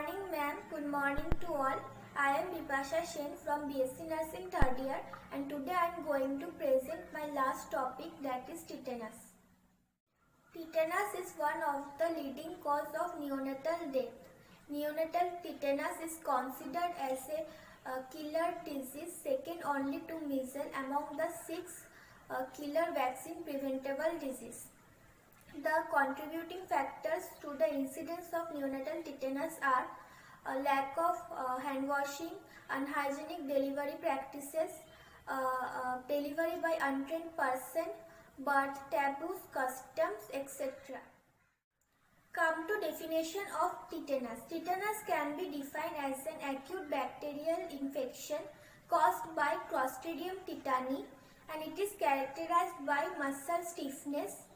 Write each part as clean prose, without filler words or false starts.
morning, ma'am. Good morning to all. I am Bipasha Sen from BSc Nursing 3rd year, and today I am going to present my last topic, that is tetanus. Tetanus is one of the leading cause of neonatal death. Neonatal tetanus is considered as a killer disease, second only to measles among the 6 killer vaccine preventable disease. The contributing factors to the incidence of neonatal tetanus are a lack of hand washing, unhygienic delivery practices, delivery by untrained person, birth taboos, customs, etc. Come to definition of tetanus. Tetanus can be defined as an acute bacterial infection caused by Clostridium tetani, and it is characterized by muscle stiffness,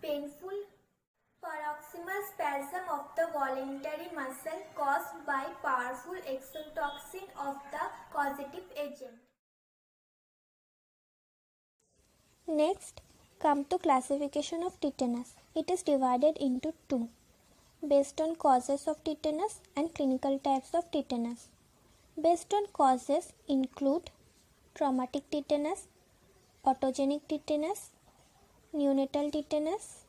painful paroxysmal spasm of the voluntary muscle caused by powerful exotoxin of the causative agent. Next, come to classification of tetanus. It is divided into two, based on causes of tetanus and clinical types of tetanus. Based on causes include traumatic tetanus, autogenic tetanus, neonatal tetanus,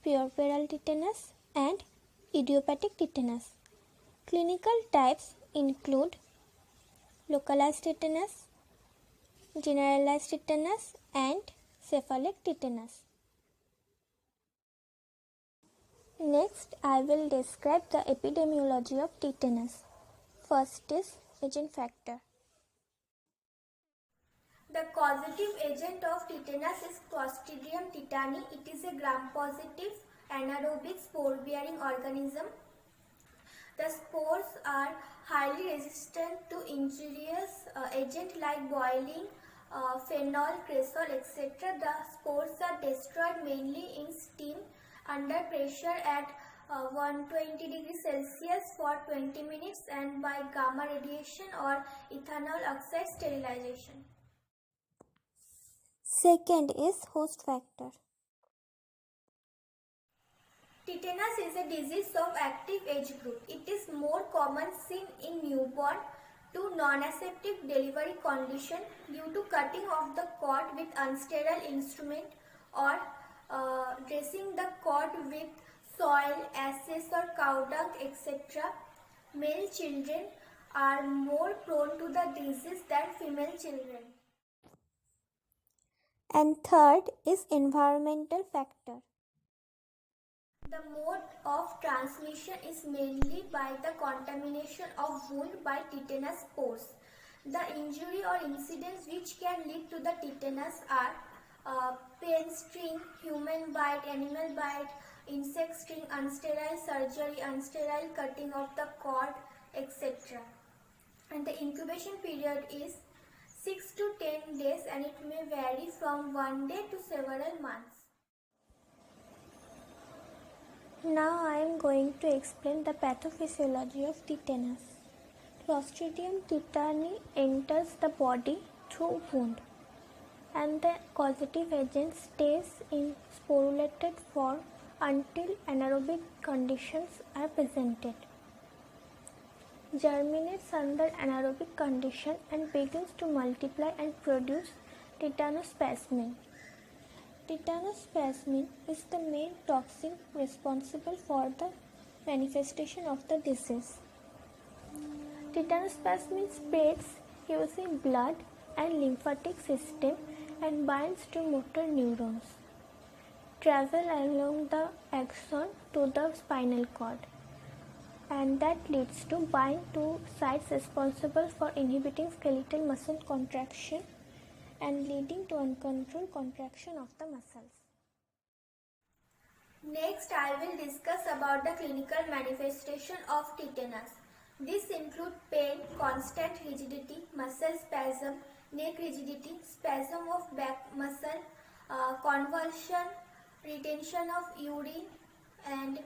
puerperal tetanus, and idiopathic tetanus. Clinical types include localized tetanus, generalized tetanus, and cephalic tetanus. Next, I will describe the epidemiology of tetanus. First is agent factor. The causative agent of tetanus is Clostridium tetani. It is a gram-positive anaerobic spore-bearing organism. The spores are highly resistant to injurious agents like boiling, phenol, cresol, etc. The spores are destroyed mainly in steam under pressure at 120 degrees Celsius for 20 minutes and by gamma radiation or ethanol oxide sterilization. Second is host factor. Tetanus is a disease of active age group. It is more common seen in newborn to non-aseptic delivery condition due to cutting of the cord with unsterile instrument or dressing the cord with soil, ashes or cow dung, etc. Male children are more prone to the disease than female children. And third is environmental factor. The mode of transmission is mainly by the contamination of wound by tetanus spores. The injury or incidents which can lead to the tetanus are pen sting, human bite, animal bite, insect sting, unsterile surgery, unsterile cutting of the cord, etc. And the incubation period is 6 to 10 days and it may vary from 1 day to several months. Now I am going to explain the pathophysiology of tetanus. Clostridium tetani enters the body through wound and the causative agent stays in sporulated form until anaerobic conditions are presented. Germinates under anaerobic condition and begins to multiply and produce tetanospasmin. Tetanospasmin is the main toxin responsible for the manifestation of the disease. Tetanospasmin spreads using blood and lymphatic system and binds to motor neurons, travel along the axon to the spinal cord, and that leads to bind to sites responsible for inhibiting skeletal muscle contraction and leading to uncontrolled contraction of the muscles. Next, I will discuss about the clinical manifestation of tetanus. These include pain, constant rigidity, muscle spasm, neck rigidity, spasm of back muscle, convulsion, retention of urine, and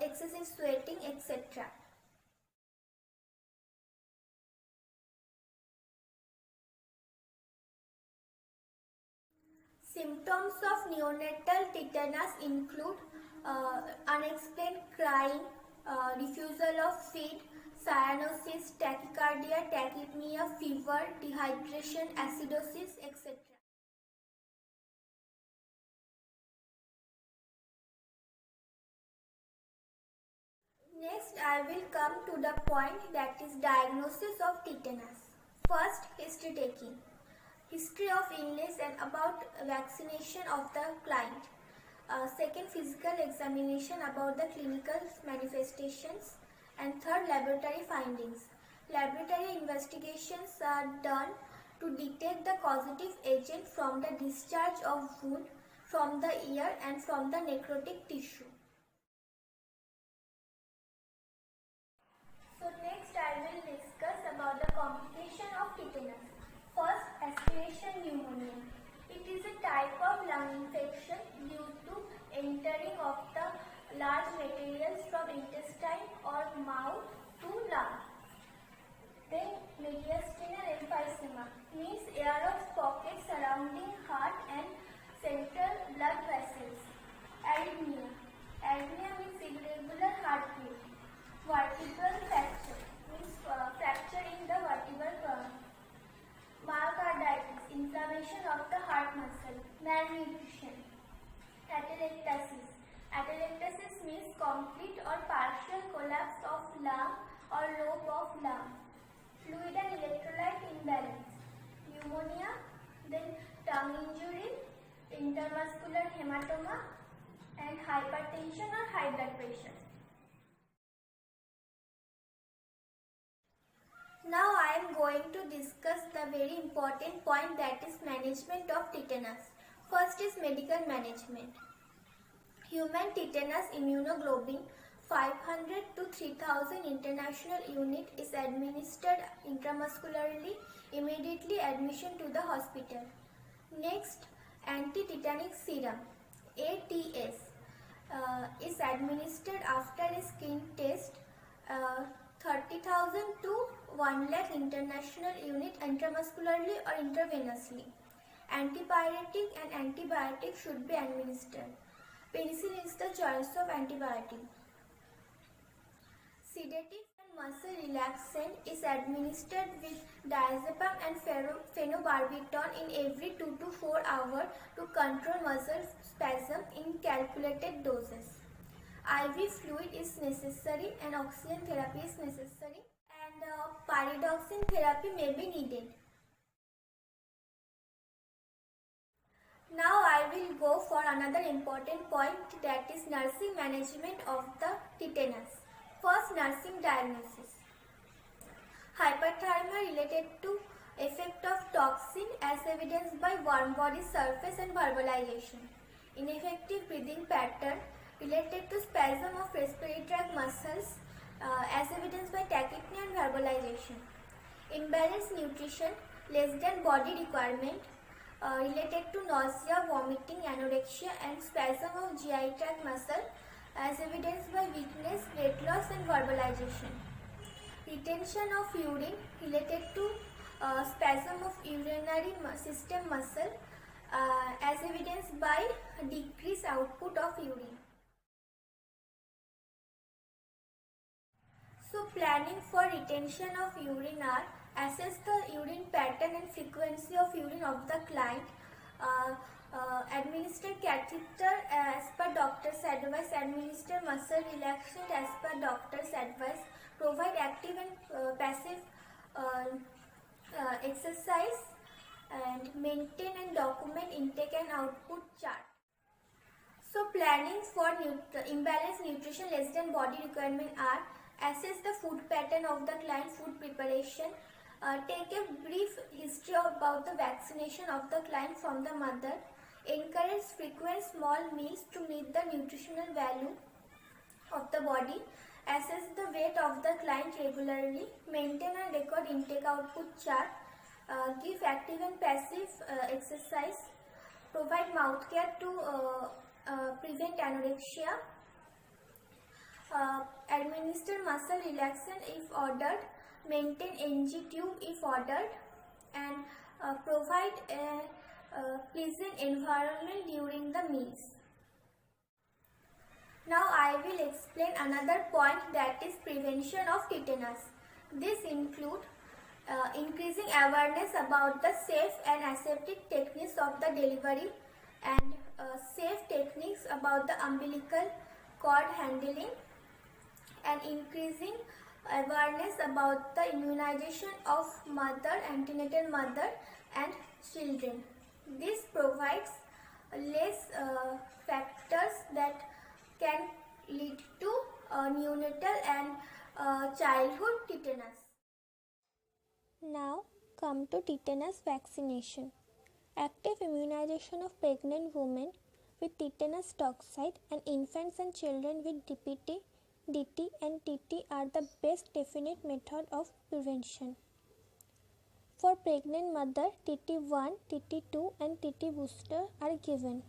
excessive sweating, etc. Symptoms of neonatal tetanus include unexplained crying, refusal of feed, cyanosis, tachycardia, tachypnea, fever, dehydration, acidosis, etc. Next, I will come to the point, that is diagnosis of tetanus. First, history taking. History of illness and about vaccination of the client. Second, physical examination about the clinical manifestations. And third, laboratory findings. Laboratory investigations are done to detect the causative agent from the discharge of wound from the ear and from the necrotic tissue. So next I will discuss about the complication of tetanus. First, aspiration pneumonia. It is a type of lung infection due to entering of the large materials from intestine or mouth to lung. Then mediastinal emphysema means air of pockets surrounding heart and central blood vessels. Arrhythmia. Arrhythmia means irregular heartbeat. Vertebral fracture means fracture in the vertebral column. Myocarditis, inflammation of the heart muscle. Malnutrition. Atelectasis. Atelectasis means complete or partial collapse of lung or lobe of lung. Fluid and electrolyte imbalance. Pneumonia, then tongue injury, intermuscular hematoma, and hypertension or high blood pressure. Now I am going to discuss the very important point, that is management of tetanus. First is medical management. Human tetanus immunoglobulin 500 to 3000 international unit is administered intramuscularly, immediately admission to the hospital. Next, anti-tetanic serum ATS is administered after a skin test. 30,000 to 1 lakh international unit intramuscularly or intravenously. Antipyretic and antibiotic should be administered. Penicillin is the choice of antibiotic. Sedative and muscle relaxant is administered with diazepam and phenobarbital in every 2 to 4 hours to control muscle spasm in calculated doses. IV fluid is necessary and oxygen therapy is necessary, and pyridoxine therapy may be needed. Now I will go for another important point, that is nursing management of the tetanus. First, nursing diagnosis. Hyperthermia related to effect of toxin as evidenced by warm body surface and verbalization. Ineffective breathing pattern related to spasm of respiratory tract muscles as evidenced by tachypnea and verbalization. Imbalanced nutrition less than body requirement related to nausea, vomiting, anorexia and spasm of GI tract muscle as evidenced by weakness, weight loss and verbalization. Retention of urine related to spasm of urinary system muscle as evidenced by decreased output of urine. So planning for retention of urine are: assess the urine pattern and frequency of urine of the client, administer catheter as per doctor's advice, administer muscle relaxant as per doctor's advice, provide active and passive exercise, and maintain and document intake and output chart. So planning for imbalanced nutrition less than body requirement are: assess the food pattern of the client, food preparation, take a brief history about the vaccination of the client from the mother, encourage frequent small meals to meet the nutritional value of the body, assess the weight of the client regularly, maintain and record intake output chart, give active and passive exercise, provide mouth care to prevent anorexia, administer muscle relaxant if ordered, maintain NG tube if ordered, and provide a pleasant environment during the meals. Now I will explain another point, that is prevention of tetanus. This includes increasing awareness about the safe and aseptic techniques of the delivery and safe techniques about the umbilical cord handling, and increasing awareness about the immunization of antenatal mother and children. This provides less factors that can lead to neonatal and childhood tetanus. Now come to tetanus vaccination. Active immunization of pregnant women with tetanus toxoid and infants and children with DPT, DT and TT are the best definite method of prevention. For pregnant mother, TT1, TT2 and TT booster are given.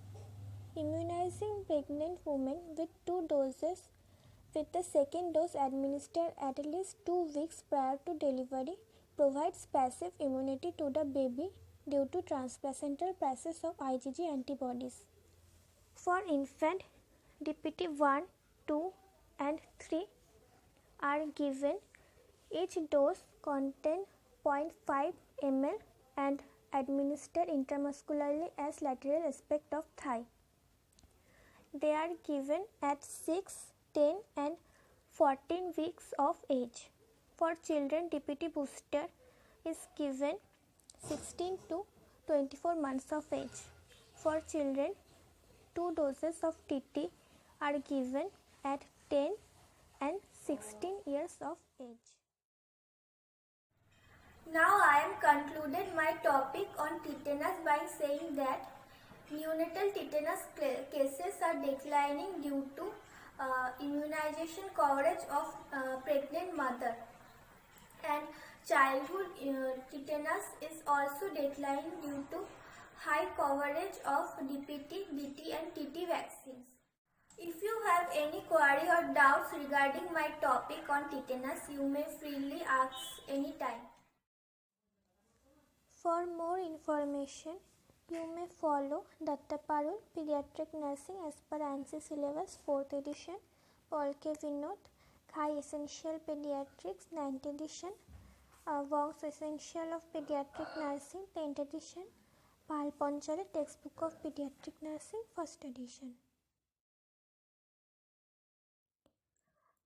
Immunizing pregnant women with 2 doses with the second dose administered at least 2 weeks prior to delivery provides passive immunity to the baby due to transplacental process of IgG antibodies. For infant, DPT 1, 2 and 3 are given. Each dose contains 0.5 ml and administered intramuscularly as lateral aspect of thigh. They are given at 6, 10 and 14 weeks of age. For children, DPT booster is given 16 to 24 months of age. For children, 2 doses of TT are given at 10 and 16 years of age. Now I am concluded my topic on tetanus by saying that neonatal tetanus cases are declining due to immunization coverage of pregnant mother, and childhood tetanus is also declining due to high coverage of DPT, DT and TT vaccines. If you have any query or doubts regarding my topic on tetanus, you may freely ask anytime. For more information, you may follow Datta Parul Pediatric Nursing as per ANSI syllabus 4th edition, Paul K. Vinod, Khai Essential Pediatrics 9th edition, Wong's Essential of Pediatric Nursing 10th edition, Pal Panchale Textbook of Pediatric Nursing 1st edition.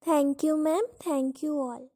Thank you, ma'am. Thank you all.